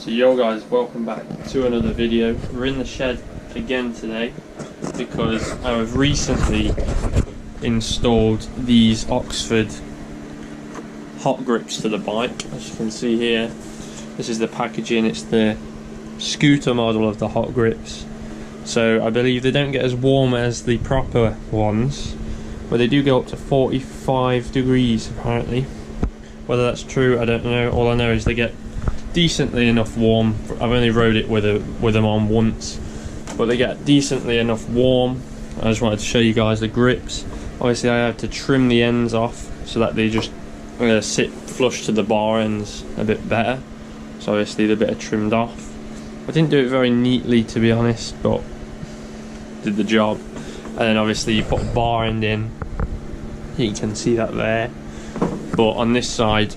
So yo guys, welcome back to another video. We're in the shed again today because I have recently installed these Oxford HotGrips to the bike. As you can see here, this is the packaging. It's the scooter model of the HotGrips. So I believe they don't get as warm as the proper ones, but they do go up to 45 degrees apparently. Whether that's true, I don't know. All I know is they get decently enough warm. I've only rode it with them on once, but they get decently enough warm. I just wanted to show you guys the grips. Obviously I have to trim the ends off so that they just sit flush to the bar ends a bit better. So obviously they're a bit trimmed off. I didn't do it very neatly, to be honest, but did the job. And then obviously you put a bar end in. You can see that there. But on this side,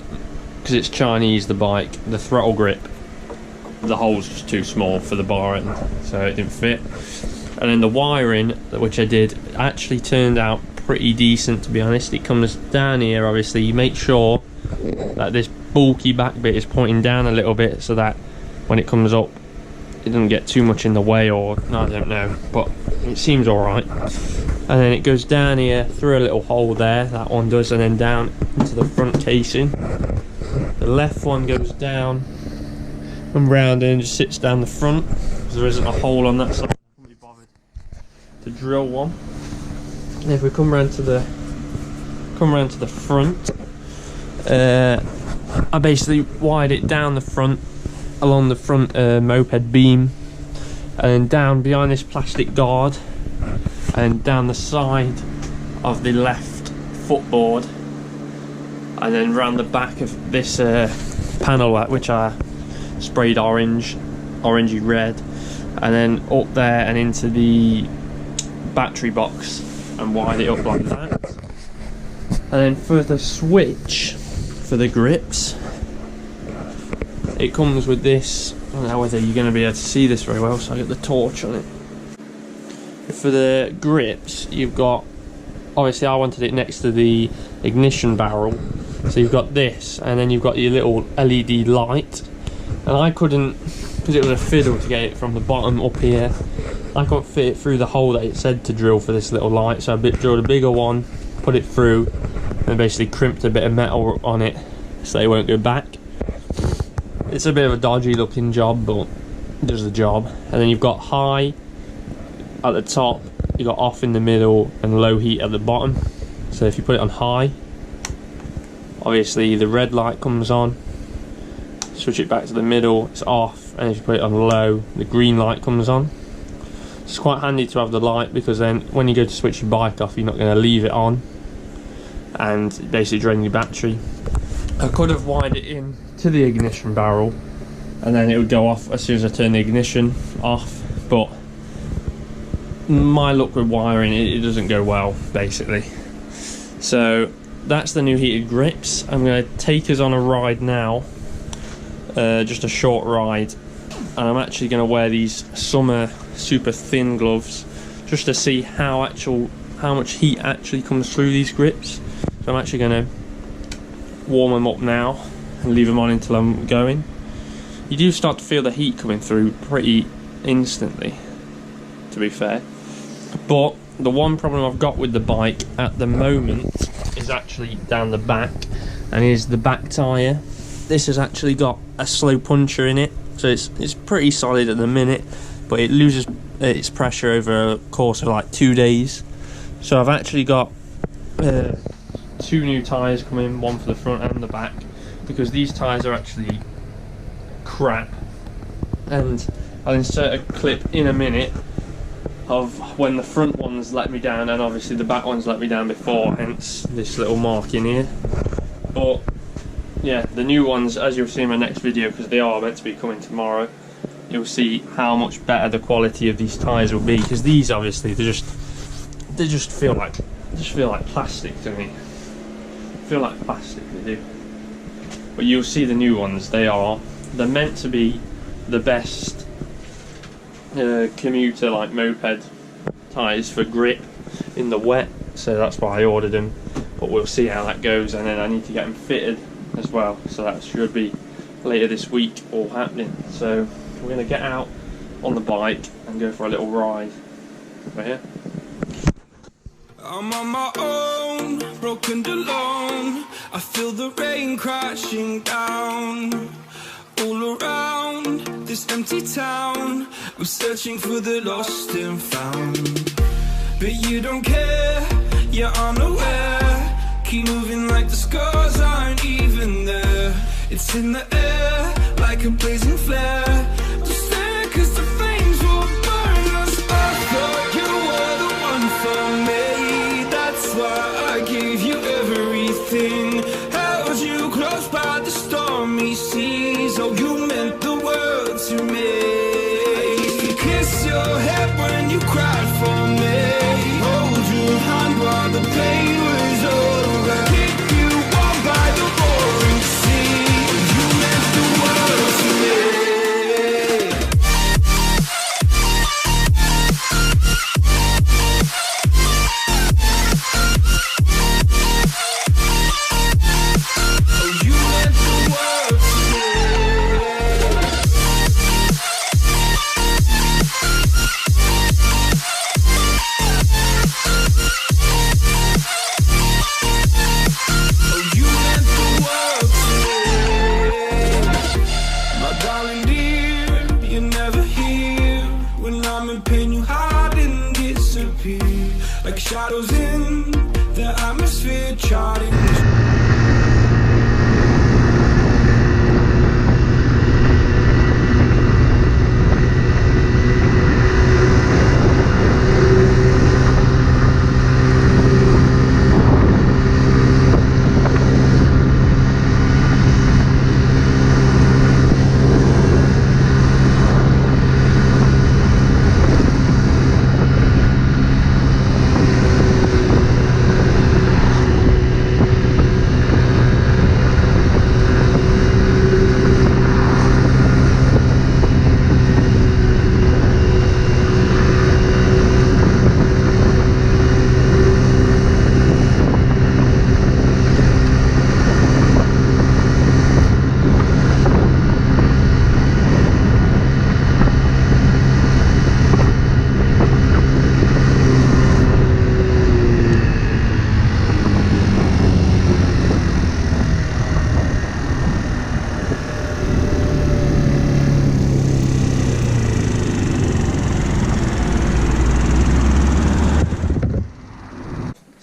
because it's Chinese, the bike, the throttle grip, the hole's just too small for the bar end, so it didn't fit. And then the wiring, which I did, actually turned out pretty decent, to be honest. It comes down here, obviously. You make sure that this bulky back bit is pointing down a little bit so that when it comes up, it doesn't get too much in the way, or I don't know, but it seems alright. And then it goes down here through a little hole there, that one does, and then down into the front casing. The left one goes down and round and just sits down the front, because there isn't a hole on that side. I couldn't be bothered to drill one. And if we come round to the front, I basically wired it down the front, along the front moped beam, and then down behind this plastic guard, and down the side of the left footboard, and then round the back of this panel, which I sprayed orangey red, and then up there and into the battery box and wired it up like that. And then for the switch for the grips, it comes with this. I don't know whether you're going to be able to see this very well, so I get the torch on it. For the grips, you've got, obviously I wanted it next to the ignition barrel, so you've got this, and then you've got your little LED light. And I couldn't, because it was a fiddle to get it from the bottom up here, I couldn't fit it through the hole that it said to drill for this little light, so I drilled a bigger one, put it through, and basically crimped a bit of metal on it so it won't go back. It's a bit of a dodgy looking job, but it does the job. And then you've got high at the top, you got off in the middle, and low heat at the bottom. So if you put it on high, obviously the red light comes on. Switch it back to the middle, it's off, and if you put it on low, the green light comes on. It's quite handy to have the light, because then when you go to switch your bike off, you're not going to leave it on and basically drain your battery. I could have wired it in to the ignition barrel, and then it would go off as soon as I turn the ignition off, but my luck with wiring, it doesn't go well, basically. So that's the new heated grips. I'm going to take us on a ride now, just a short ride, and I'm actually going to wear these summer super thin gloves just to see how much heat actually comes through these grips. So I'm actually going to warm them up now and leave them on until I'm going. You do start to feel the heat coming through pretty instantly, to be fair. But the one problem I've got with the bike at the moment is actually down the back, and is the back tyre. This has actually got a slow puncher in it, so it's pretty solid at the minute, but it loses its pressure over a course of like 2 days. So I've actually got 2 new tyres coming, one for the front and the back, because these tyres are actually crap. And I'll insert a clip in a minute of when the front ones let me down, and obviously the back ones let me down before, hence this little mark in here. But yeah, the new ones, as you'll see in my next video, because they are meant to be coming tomorrow, you'll see how much better the quality of these tyres will be, because these obviously they just feel like plastic to me. Feel like plastic, they do. But you'll see the new ones, they're meant to be the best commuter like moped tyres for grip in the wet, so that's why I ordered them. But we'll see how that goes, and then I need to get them fitted as well, so that should be later this week all happening. So we're going to get out on the bike and go for a little ride. Right here. I'm on my own, broken and alone. I feel the rain crashing down all around this empty town. I'm searching for the lost and found, but you don't care, you're unaware. Keep moving like the scars aren't even there. It's in the air like a blazing flare. Just stare, 'cause the flames will burn us. I thought you were the one for me, that's why I gave you everything. Held you close by the stormy seas. Oh, you meant the world to me. I used to kiss your head when you cried for me. Hold your hand while the pain was over. Keep you warm by the roaring sea. You meant the world to me. Like shadows in the atmosphere charting.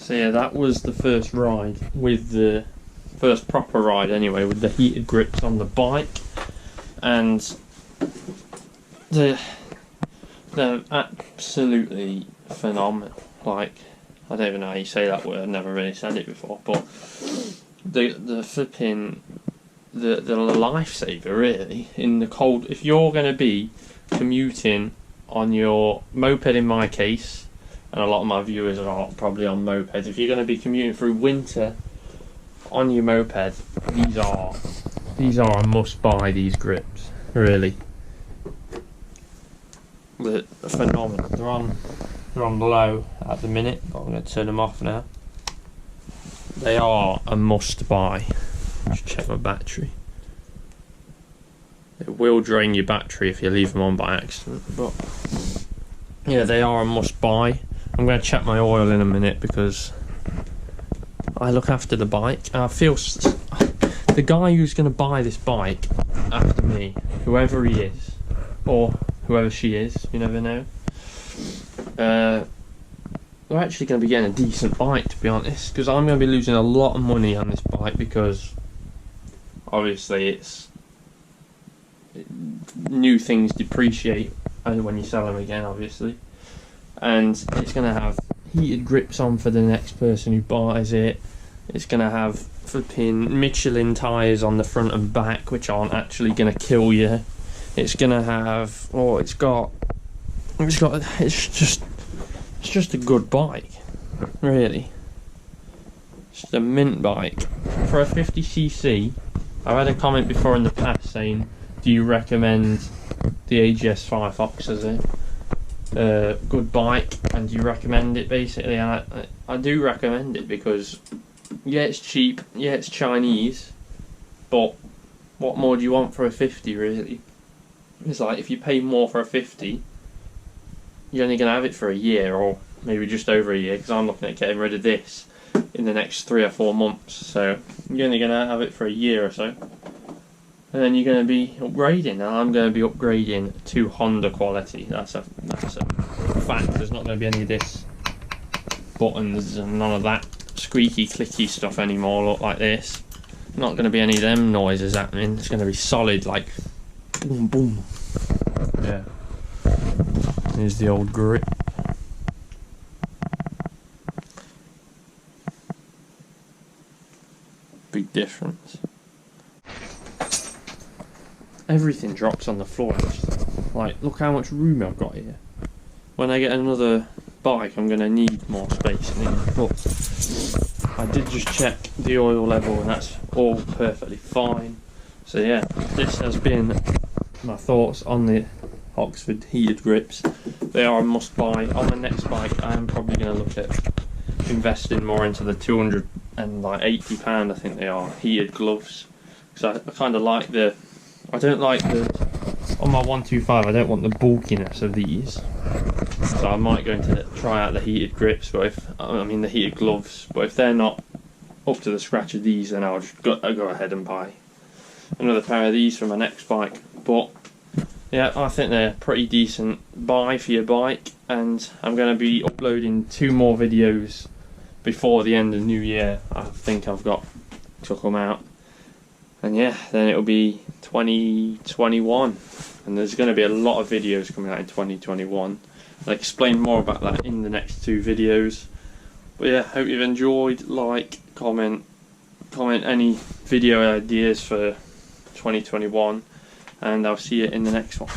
So yeah, that was the first ride, with the first proper ride anyway, with the heated grips on the bike, and they're absolutely phenomenal. Like, I don't even know how you say that word, I've never really said it before, but the flipping, the lifesaver really in the cold. If you're going to be commuting on your moped, in my case, and a lot of my viewers are probably on mopeds, if you're going to be commuting through winter on your moped, these are a must buy, these grips, really. They're phenomenal. They're on low at the minute, but I'm going to turn them off now. They are a must buy. Just check my battery. It will drain your battery if you leave them on by accident, but yeah, they are a must buy. I'm going to check my oil in a minute because I look after the bike. I feel the guy who's going to buy this bike after me, whoever he is, or whoever she is, you never know, they're actually going to be getting a decent bike, to be honest, because I'm going to be losing a lot of money on this bike, because obviously new things depreciate when you sell them again, obviously, and it's going to have heated grips on for the next person who buys it. It's going to have flipping Michelin tyres on the front and back, which aren't actually going to kill you. It's going to have, it's just a good bike, really. Just a mint bike for a 50cc. I've had a comment before in the past saying, do you recommend the AJS Fire Fox as a good bike, and do you recommend it, basically? And I do recommend it, because yeah, it's cheap, yeah, it's Chinese, but what more do you want for a 50 really? It's like if you pay more for a 50, you're only going to have it for a year or maybe just over a year, because I'm looking at getting rid of this in the next 3 or 4 months, so you're only going to have it for a year or so, and then you're going to be upgrading, and I'm going to be upgrading to Honda quality. That's a fact. There's not going to be any of this buttons and none of that squeaky clicky stuff anymore. Look like this, not going to be any of them noises happening. It's going to be solid, like boom boom. Yeah, here's the old grip. Big difference. Everything drops on the floor actually. Like, look how much room I've got here. When I get another bike, I'm going to need more space in here. But I did just check the oil level and that's all perfectly fine. So yeah, this has been my thoughts on the Oxford heated grips. They are a must buy. On the next bike I am probably going to look at investing more into the £280 I think they are heated gloves, because I kind of like the, I don't like the, on my 125 I don't want the bulkiness of these, so I might go into try out the heated grips, but if I mean the heated gloves, but if they're not up to the scratch of these, then I'll just go ahead and buy another pair of these for my next bike. But yeah, I think they're pretty decent buy for your bike, and I'm going to be uploading 2 more videos before the end of the new year. I think I've got took them out, and yeah, then it'll be 2021, and there's going to be a lot of videos coming out in 2021. I'll explain more about that in the next 2 videos. But yeah, hope you've enjoyed. Like, comment any video ideas for 2021, and I'll see you in the next one.